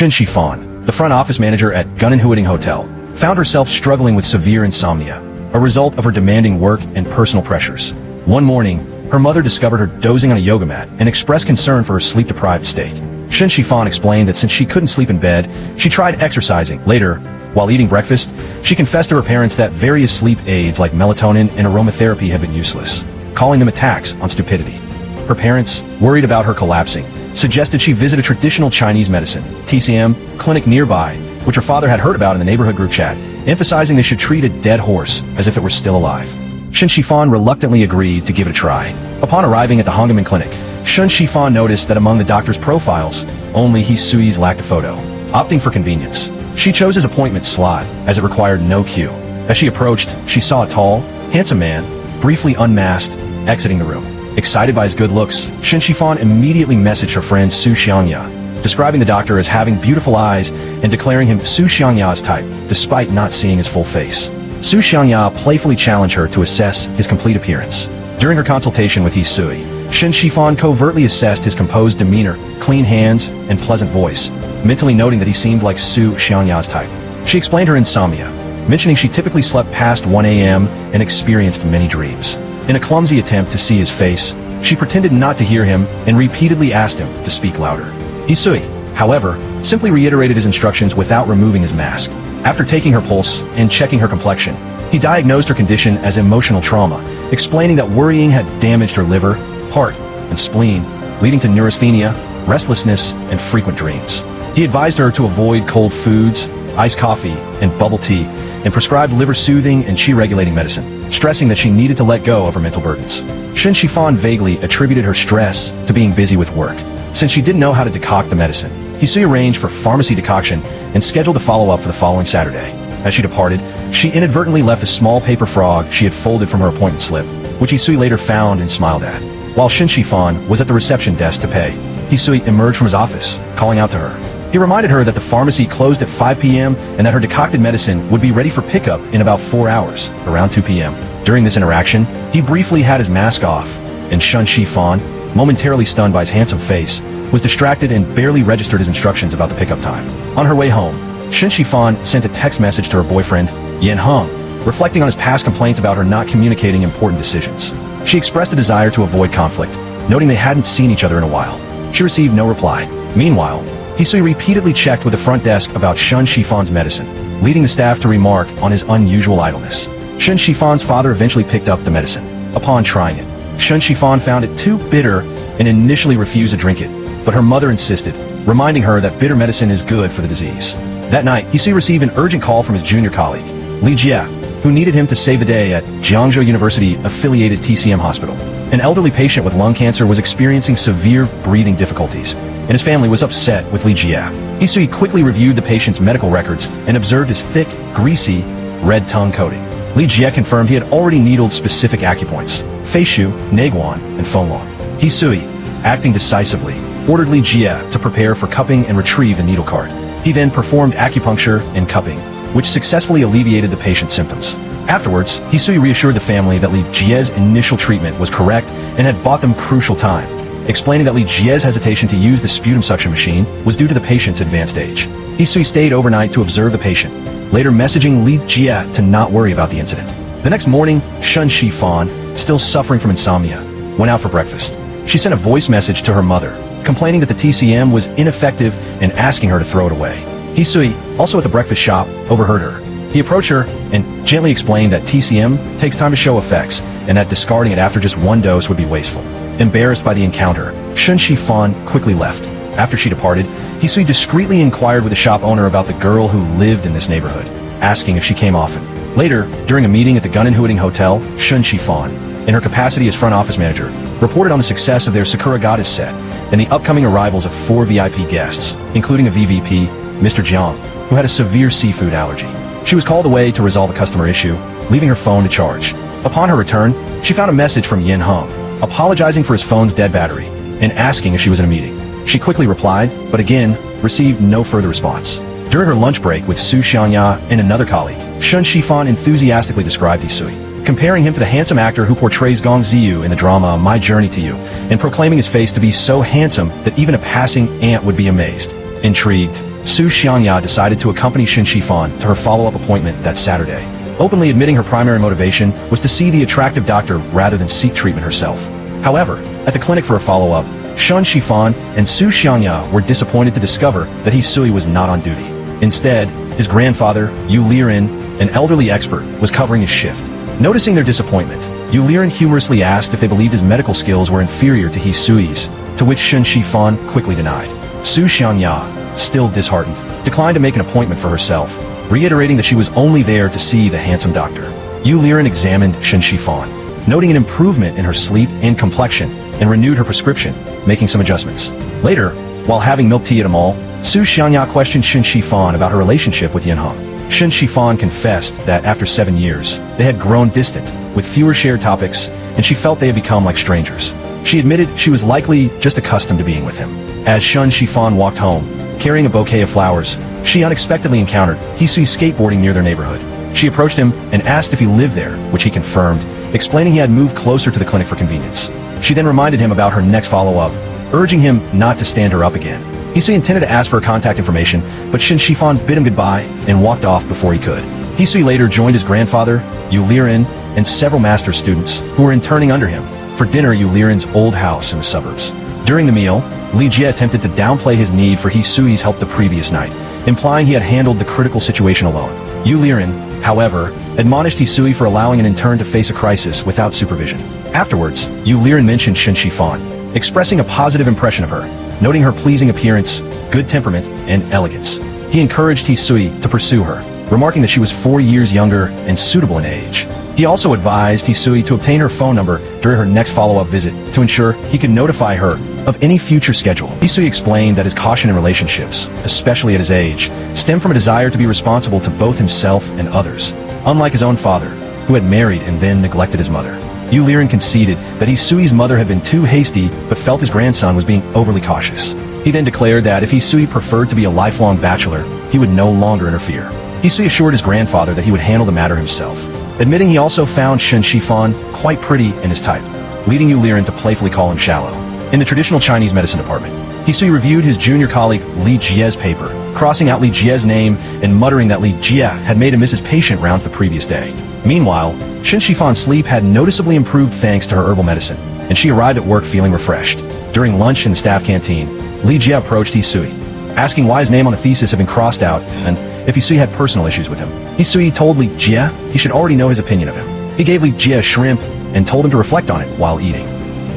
Shin Shifan, the front office manager at Gunenhuiting Hotel, found herself struggling with severe insomnia, a result of her demanding work and personal pressures. One morning, her mother discovered her dozing on a yoga mat and expressed concern for her sleep-deprived state. Shin Shifan explained that since she couldn't sleep in bed, she tried exercising. Later, while eating breakfast, she confessed to her parents that various sleep aids like melatonin and aromatherapy had been useless, calling them attacks on stupidity. Her parents, worried about her collapsing, suggested she visit a traditional Chinese medicine, TCM, clinic nearby, which her father had heard about in the neighborhood group chat, emphasizing they should treat a dead horse as if it were still alive. Shin Shifan reluctantly agreed to give it a try. Upon arriving at the Honggaman clinic, Shin Shifan noticed that among the doctor's profiles, only Hisui's lacked a photo. Opting for convenience, she chose his appointment slot, as it required no queue. As she approached, she saw a tall, handsome man, briefly unmasked, exiting the room. Excited by his good looks, Shin Shifan immediately messaged her friend Su Xiangya, describing the doctor as having beautiful eyes and declaring him Su Xiangya's type, despite not seeing his full face. Su Xiangya playfully challenged her to assess his complete appearance. During her consultation with Hisui, Shin Shifan covertly assessed his composed demeanor, clean hands, and pleasant voice, mentally noting that he seemed like Su Xiangya's type. She explained her insomnia, mentioning she typically slept past 1 a.m. and experienced many dreams. In a clumsy attempt to see his face, she pretended not to hear him and repeatedly asked him to speak louder. Hisui, however, simply reiterated his instructions without removing his mask. After taking her pulse and checking her complexion, he diagnosed her condition as emotional trauma, explaining that worrying had damaged her liver, heart, and spleen, leading to neurasthenia, restlessness, and frequent dreams. He advised her to avoid cold foods, iced coffee, and bubble tea, and prescribed liver-soothing and qi-regulating medicine, stressing that she needed to let go of her mental burdens. Shin Shifan vaguely attributed her stress to being busy with work. Since she didn't know how to decoct the medicine, Hisui arranged for pharmacy decoction and scheduled a follow-up for the following Saturday. As she departed, she inadvertently left a small paper frog she had folded from her appointment slip, which Hisui later found and smiled at. While Shin Shifan was at the reception desk to pay, Hisui emerged from his office, calling out to her. He reminded her that the pharmacy closed at 5 p.m. and that her decocted medicine would be ready for pickup in about 4 hours, around 2 p.m. During this interaction, he briefly had his mask off, and Shin Shifan, momentarily stunned by his handsome face, was distracted and barely registered his instructions about the pickup time. On her way home, Shin Shifan sent a text message to her boyfriend, Yan Heng, reflecting on his past complaints about her not communicating important decisions. She expressed a desire to avoid conflict, noting they hadn't seen each other in a while. She received no reply. Meanwhile, Hisui repeatedly checked with the front desk about Shin Shifan's medicine, leading the staff to remark on his unusual idleness. Shin Shifan's father eventually picked up the medicine. Upon trying it, Shin Shifan found it too bitter and initially refused to drink it, but her mother insisted, reminding her that bitter medicine is good for the disease. That night, Hisui received an urgent call from his junior colleague, Li Jie, who needed him to save the day at Jiangzhou University-affiliated TCM hospital. An elderly patient with lung cancer was experiencing severe breathing difficulties, and his family was upset with Li Jie. Hisui quickly reviewed the patient's medical records and observed his thick, greasy, red tongue coating. Li Jie confirmed he had already needled specific acupoints, Feishu, Naguan, and Fenglong. Hisui, acting decisively, ordered Li Jie to prepare for cupping and retrieve the needle cart. He then performed acupuncture and cupping, which successfully alleviated the patient's symptoms. Afterwards, Hisui reassured the family that Li Jie's initial treatment was correct and had bought them crucial time, explaining that Li Jie's hesitation to use the sputum suction machine was due to the patient's advanced age. Hisui stayed overnight to observe the patient, later messaging Li Jie to not worry about the incident. The next morning, Shin Shifan, still suffering from insomnia, went out for breakfast. She sent a voice message to her mother, complaining that the TCM was ineffective and asking her to throw it away. Hisui, also at the breakfast shop, overheard her. He approached her and gently explained that TCM takes time to show effects and that discarding it after just one dose would be wasteful. Embarrassed by the encounter, Shin Shifan quickly left. After she departed, Hisui discreetly inquired with the shop owner about the girl who lived in this neighborhood, asking if she came often. Later, during a meeting at the Gunenhuiting Hotel, Shin Shifan, in her capacity as front office manager, reported on the success of their Sakura Goddess set and the upcoming arrivals of 4 VIP guests, including a VVP, Mr. Jiang, who had a severe seafood allergy. She was called away to resolve a customer issue, leaving her phone to charge. Upon her return, she found a message from Yan Heng, apologizing for his phone's dead battery and asking if she was in a meeting. She quickly replied, but again, received no further response. During her lunch break with Su Xiangya and another colleague, Shin Shifan enthusiastically described Hisui, comparing him to the handsome actor who portrays Gong Ziyu in the drama My Journey to You, and proclaiming his face to be so handsome that even a passing ant would be amazed. Intrigued, Su Xiangya decided to accompany Shen Shifan to her follow-up appointment that Saturday, openly admitting her primary motivation was to see the attractive doctor rather than seek treatment herself. However, at the clinic for a follow-up, Shen Shifan and Su Xiangya were disappointed to discover that Hisui was not on duty. Instead, his grandfather, Yu Liren, an elderly expert, was covering his shift. Noticing their disappointment, Yu Liren humorously asked if they believed his medical skills were inferior to Hisui's, to which Shen Shifan quickly denied. Su Xiangya, still disheartened, declined to make an appointment for herself, reiterating that she was only there to see the handsome doctor. Yu Liren examined Shen Shifan, noting an improvement in her sleep and complexion, and renewed her prescription, making some adjustments. Later, while having milk tea at a mall, Su Xiangya questioned Shen Shifan about her relationship with Yin Heng. Shen Shifan confessed that after 7 years, they had grown distant, with fewer shared topics, and she felt they had become like strangers. She admitted she was likely just accustomed to being with him. As Shen Shifan walked home, carrying a bouquet of flowers, she unexpectedly encountered Hisui skateboarding near their neighborhood. She approached him and asked if he lived there, which he confirmed, explaining he had moved closer to the clinic for convenience. She then reminded him about her next follow-up, urging him not to stand her up again. Hisui intended to ask for her contact information, but Shen Shifan bid him goodbye and walked off before he could. Hisui later joined his grandfather, Yu Liren, and several master's students who were interning under him for dinner at Yu Liren's old house in the suburbs. During the meal, Li Jie attempted to downplay his need for Hisui's help the previous night, implying he had handled the critical situation alone. Yu Liren, however, admonished Hisui for allowing an intern to face a crisis without supervision. Afterwards, Yu Liren mentioned Shen Shifan, expressing a positive impression of her, noting her pleasing appearance, good temperament, and elegance. He encouraged Hisui to pursue her, remarking that she was 4 years younger and suitable in age. He also advised Hisui to obtain her phone number during her next follow-up visit to ensure he could notify her of any future schedule. Hisui explained that his caution in relationships, especially at his age, stemmed from a desire to be responsible to both himself and others, unlike his own father, who had married and then neglected his mother. Yu Liren conceded that Hisui's mother had been too hasty but felt his grandson was being overly cautious. He then declared that if Hisui preferred to be a lifelong bachelor, he would no longer interfere. Hisui assured his grandfather that he would handle the matter himself, admitting he also found Shen Shifan quite pretty and his type, leading Yu Liren to playfully call him shallow. In the traditional Chinese medicine department, Hisui reviewed his junior colleague Li Jie's paper, crossing out Li Jie's name and muttering that Li Jie had made a miss his patient rounds the previous day. Meanwhile, Shen Shifan's sleep had noticeably improved thanks to her herbal medicine, and she arrived at work feeling refreshed. During lunch in the staff canteen, Li Jie approached Hisui, asking why his name on the thesis had been crossed out and if Hisui had personal issues with him. Hisui told Li Jie he should already know his opinion of him. He gave Li Jie a shrimp and told him to reflect on it while eating.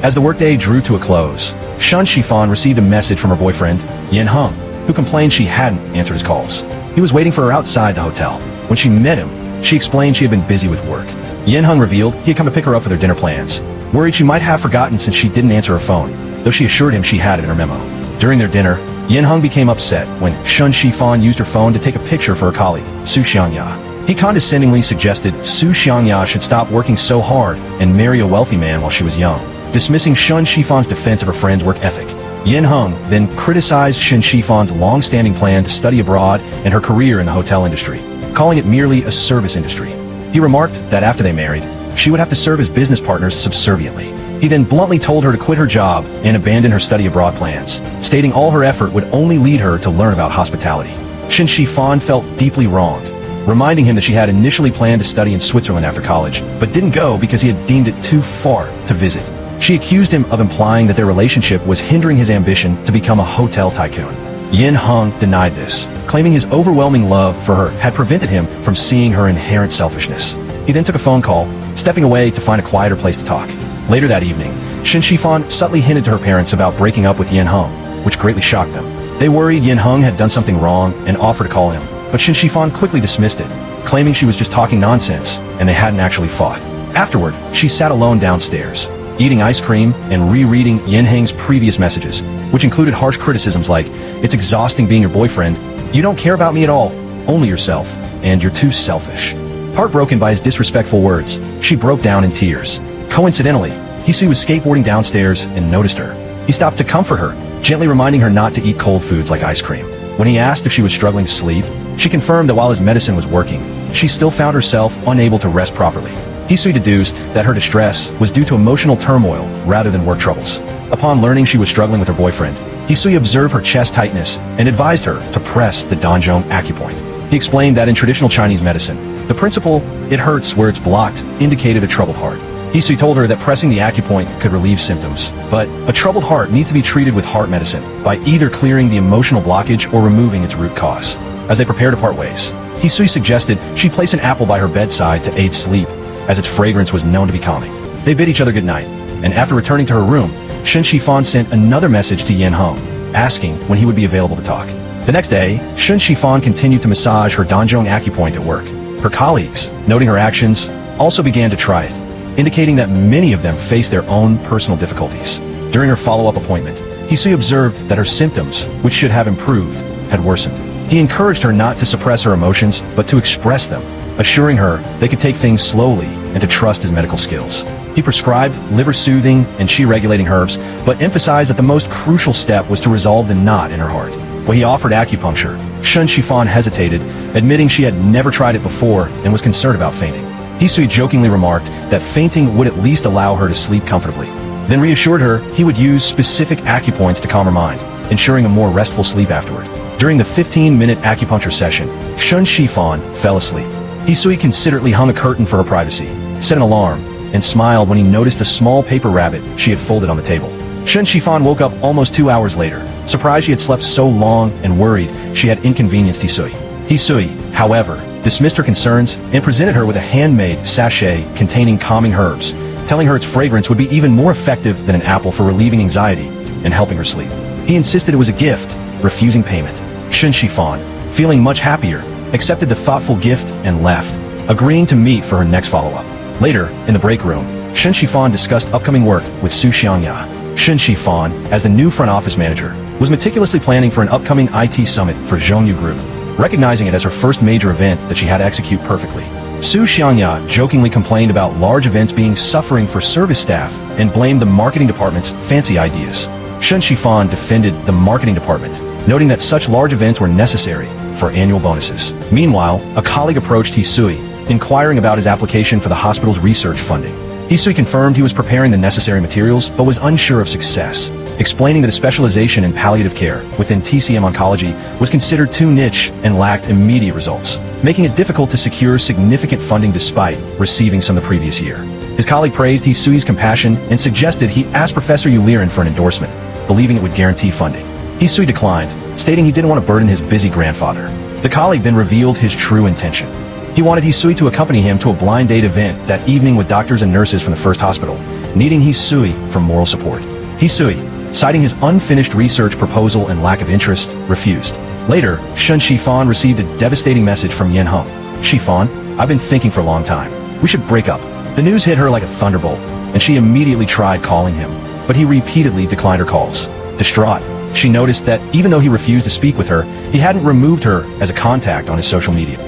As the workday drew to a close, Shen Shifan received a message from her boyfriend, Yin Heng, who complained she hadn't answered his calls. He was waiting for her outside the hotel. When she met him, she explained she had been busy with work. Yin Heng revealed he had come to pick her up for their dinner plans, worried she might have forgotten since she didn't answer her phone, though she assured him she had it in her memo. During their dinner, Yin Heng became upset when Shen Shifan used her phone to take a picture for her colleague, Su Xiangya. He condescendingly suggested Su Xiangya should stop working so hard and marry a wealthy man while she was young, dismissing Shen Shifan's defense of her friend's work ethic. Yin Heng then criticized Shen Shifan's long-standing plan to study abroad and her career in the hotel industry, calling it merely a service industry. He remarked that after they married, she would have to serve as business partners subserviently. He then bluntly told her to quit her job and abandon her study abroad plans, stating all her effort would only lead her to learn about hospitality. Shen Shifan felt deeply wronged, reminding him that she had initially planned to study in Switzerland after college, but didn't go because he had deemed it too far to visit. She accused him of implying that their relationship was hindering his ambition to become a hotel tycoon. Yin Heng denied this, claiming his overwhelming love for her had prevented him from seeing her inherent selfishness. He then took a phone call, stepping away to find a quieter place to talk. Later that evening, Shen Shifan subtly hinted to her parents about breaking up with Yin Heng, which greatly shocked them. They worried Yin Heng had done something wrong and offered to call him, but Shen Shifan quickly dismissed it, claiming she was just talking nonsense and they hadn't actually fought. Afterward, she sat alone downstairs, eating ice cream and rereading Yin Heng's previous messages, which included harsh criticisms like, "It's exhausting being your boyfriend, you don't care about me at all, only yourself, and you're too selfish." Heartbroken by his disrespectful words, she broke down in tears. Coincidentally, Hisui was skateboarding downstairs and noticed her. He stopped to comfort her, gently reminding her not to eat cold foods like ice cream. When he asked if she was struggling to sleep, she confirmed that while his medicine was working, she still found herself unable to rest properly. Hisui deduced that her distress was due to emotional turmoil rather than work troubles. Upon learning she was struggling with her boyfriend, Hisui observed her chest tightness and advised her to press the Danzhong acupoint. He explained that in traditional Chinese medicine, the principle, "it hurts where it's blocked," indicated a troubled heart. Hisui told her that pressing the acupoint could relieve symptoms, but a troubled heart needs to be treated with heart medicine by either clearing the emotional blockage or removing its root cause. As they prepared to part ways, Hisui suggested she place an apple by her bedside to aid sleep, as its fragrance was known to be calming. They bid each other goodnight, and after returning to her room, Shen Shifan sent another message to Yan Hong, asking when he would be available to talk. The next day, Shen Shifan continued to massage her Danzhong acupoint at work. Her colleagues, noting her actions, also began to try it, indicating that many of them faced their own personal difficulties. During her follow-up appointment, Hisui observed that her symptoms, which should have improved, had worsened. He encouraged her not to suppress her emotions, but to express them, assuring her they could take things slowly and to trust his medical skills. He prescribed liver-soothing and qi-regulating herbs, but emphasized that the most crucial step was to resolve the knot in her heart. When he offered acupuncture, Shen Shifan hesitated, admitting she had never tried it before and was concerned about fainting. Hisui jokingly remarked that fainting would at least allow her to sleep comfortably, then reassured her he would use specific acupoints to calm her mind, ensuring a more restful sleep afterward. During the 15-minute acupuncture session, Shen Shifan fell asleep. Hisui considerately hung a curtain for her privacy, set an alarm, and smiled when he noticed a small paper rabbit she had folded on the table. Shen Shifan woke up almost 2 hours later, surprised she had slept so long and worried she had inconvenienced Hisui. Hisui, however, dismissed her concerns and presented her with a handmade sachet containing calming herbs, telling her its fragrance would be even more effective than an apple for relieving anxiety and helping her sleep. He insisted it was a gift, refusing payment. Shen Shifan, feeling much happier, accepted the thoughtful gift and left, agreeing to meet for her next follow-up. Later, in the break room, Shen Shifan discussed upcoming work with Su Xiangya. Shen Shifan, as the new front office manager, was meticulously planning for an upcoming IT summit for Zhongyu Group, recognizing it as her first major event that she had to execute perfectly. Su Xiangya jokingly complained about large events being suffering for service staff and blamed the marketing department's fancy ideas. Shen Shifan defended the marketing department, noting that such large events were necessary for annual bonuses. Meanwhile, a colleague approached Hisui, inquiring about his application for the hospital's research funding. Hisui confirmed he was preparing the necessary materials but was unsure of success, explaining that a specialization in palliative care within TCM oncology was considered too niche and lacked immediate results, making it difficult to secure significant funding despite receiving some the previous year. His colleague praised Hisui's compassion and suggested he ask Professor Ulirin for an endorsement, believing it would guarantee funding. Hisui declined, stating he didn't want to burden his busy grandfather. The colleague then revealed his true intention. He wanted Hisui to accompany him to a blind date event that evening with doctors and nurses from the first hospital, needing Hisui for moral support. Hisui, citing his unfinished research proposal and lack of interest, refused. Later, Shen Shifan received a devastating message from Yan Hong. "Shifan, I've been thinking for a long time. We should break up." The news hit her like a thunderbolt, and she immediately tried calling him, but he repeatedly declined her calls. Distraught, she noticed that even though he refused to speak with her, he hadn't removed her as a contact on his social media.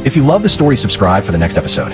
If you love the story, subscribe for the next episode.